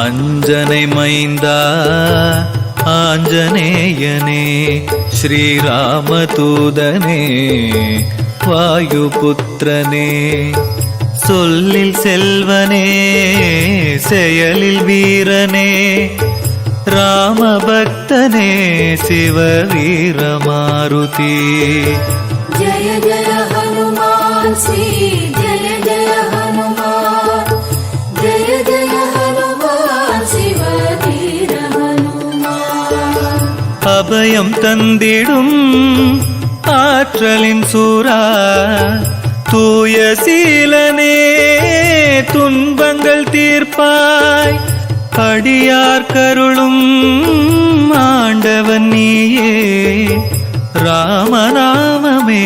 அஞ்சனை மைந்தா ஆஞ்சநேயனே ஸ்ரீராமதூதனே வாயுபுத்திரனே சொல்லில் செல்வனே செயலில் வீரனே ராமபக்தனே சிவவீரமாருதி ஜய ஜய ஹனுமான் ஸ்ரீ ஜய ஜய ஹனுமான் ஜய ஜய ஹனுமான் சிவவீர ஹனுமான் அபயம் தந்திடும் ஆற்றலின் சூரா தூய சீலனே துன்பங்கள் தீர்ப்பாய் அடியார் கருளும் ஆண்டவன் நீயே ராமநாமமே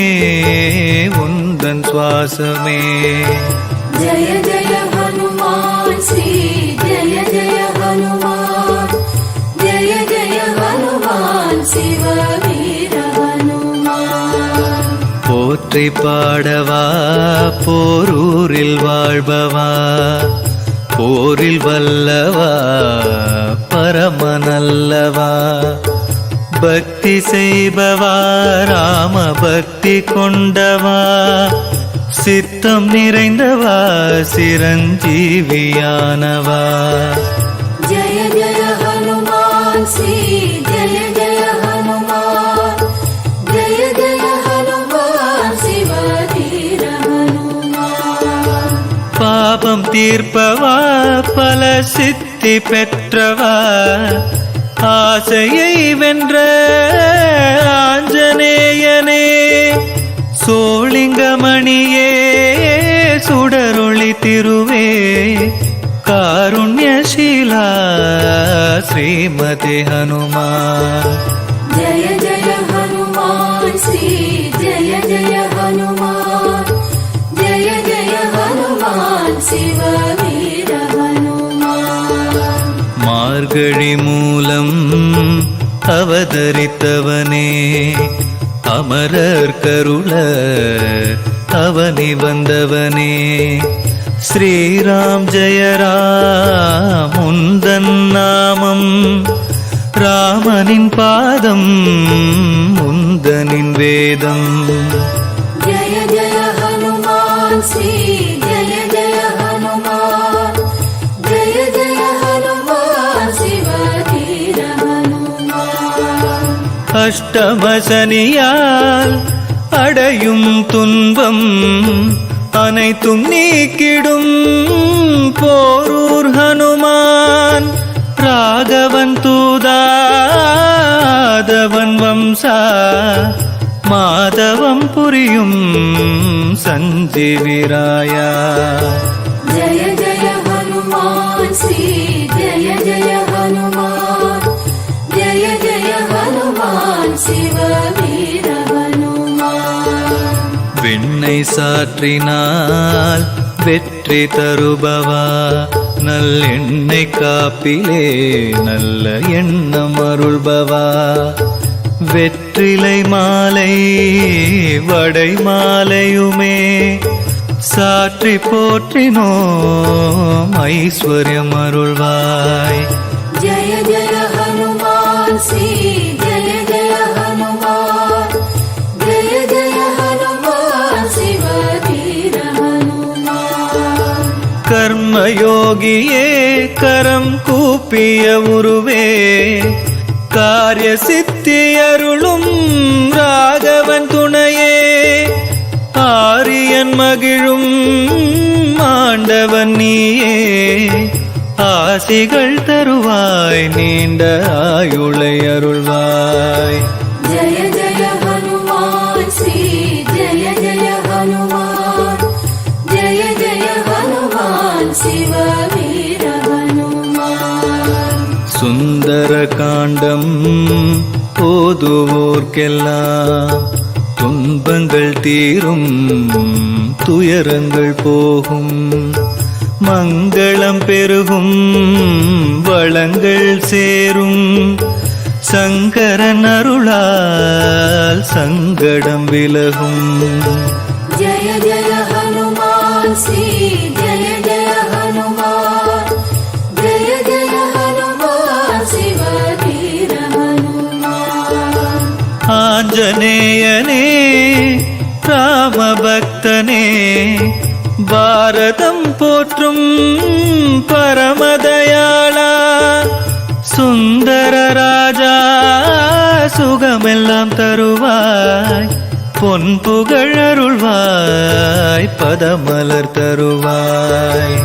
உந்தன் சுவாசமே ஜய ஜய ஹனுமான் ஸ்ரீ ஜய ஜய ஹனுமான் ஜய ஜய ஹனுமான் சிவவீர ஹனுமான் போற்றி பாடவா போரூரில் வாழ்பவா போரில் வல்லவா பரமநல்லவா பக்தி செய்பவா ராம பக்தி கொண்டவா சித்தம் நிறைந்தவா சிரஞ்சீவியானவா ஜய ஜய ஹனுமான் ஸ்ரீ ஜய ஜய ஹனுமான் ஜய ஜய ஹனுமான் சிவவீர ஹனுமான் பாபம் தீர்ப்பவா பல சித்தி பெற்றவா ஆசையை வென்ற ஆஞ்சநேயனே சோளிங்கமணியே சுடரொளி திருவே காருண்யசீலா ஸ்ரீமதி ஹனுமான் ஜய ஜய ஹனுமான் ஸ்ரீ ஜய ஜய ஹனுமான் ஜய ஜய ஹனுமான் சிவவீர ஹனுமான் மார்கழி மூலம் அவதரித்தவனே அமரர் கருள அவனி வந்தவனே ஸ்ரீராம் ஜெய ராம் உந்தன் நாமம் ராமனின் பாதம் உந்தனின் வேதம் ஜய ஜய ஹனுமான் ஸ்ரீ ஜய ஜய ஹனுமான் ஜய ஜய ஹனுமான் சிவவீர ஹனுமான் அஷ்டமசனியால் அடையும் துன்பம் அனைத்தும் நீக்கிடும் போரூர் ஹனுமான் ராகவன் தூதாதவன் வம்சா மாதவம் புரியும் சஞ்சீவிராயா ஜய ஜய ஹனுமான் ஸ்ரீ ஜய ஜய ஹனுமான் ஜய ஜய ஹனுமான் சிவவீர ஹனுமான் வெண்ணை சாற்றினால் வெற்றி தருபவா நல்லெண்ணெய் காப்பிலே நல்ல எண்ணம் அருள்பவா வெற்றிலை மாலை வடை மாலையுமே சாற்றி போற்றினோம் ஐஸ்வர்யம் அருள்வாய் ஜய ஜய ஹனுமான் ஸ்ரீ ஜய ஜய ஹனுமான் ஜய ஜய ஹனுமான் சிவவீர ஹனுமான் கர்மயோகியே கரம் கூப்பிய உருவே காரிய சித்தி அருளும் ராகவன் துணையே ஆரியன் மகிழும் ஆண்டவன் நீயே ஆசிகள் தருவாய் நீண்ட ஆயுளை அருள்வாய் ஜய ஜய ஹனுமான் ஸ்ரீ ஜய ஜய ஹனுமான் ஜய ஜய ஹனுமான் சிவவீர ஹனுமான் சுந்தர காண்டம் போதுவோர்க்கெல்லாம் துன்பங்கள் தீரும் துயரங்கள் போகும் மங்களம் பெருகும் வளங்கள் சேரும் சங்கரன் அருளால் சங்கடம் விலகும் ஜய ஜய ஹனுமான் ஸ்ரீ ஜய ஜய ஹனுமான் ஜய ஜய ஆஞ்சநேயனே ராமபக்தனே பாரதம் போற்றும் பரமதயாளா சுந்தர ராஜா சுகமெல்லாம் தருவாய் பொன் புகழருள்வாய் பதமலர் தருவாய்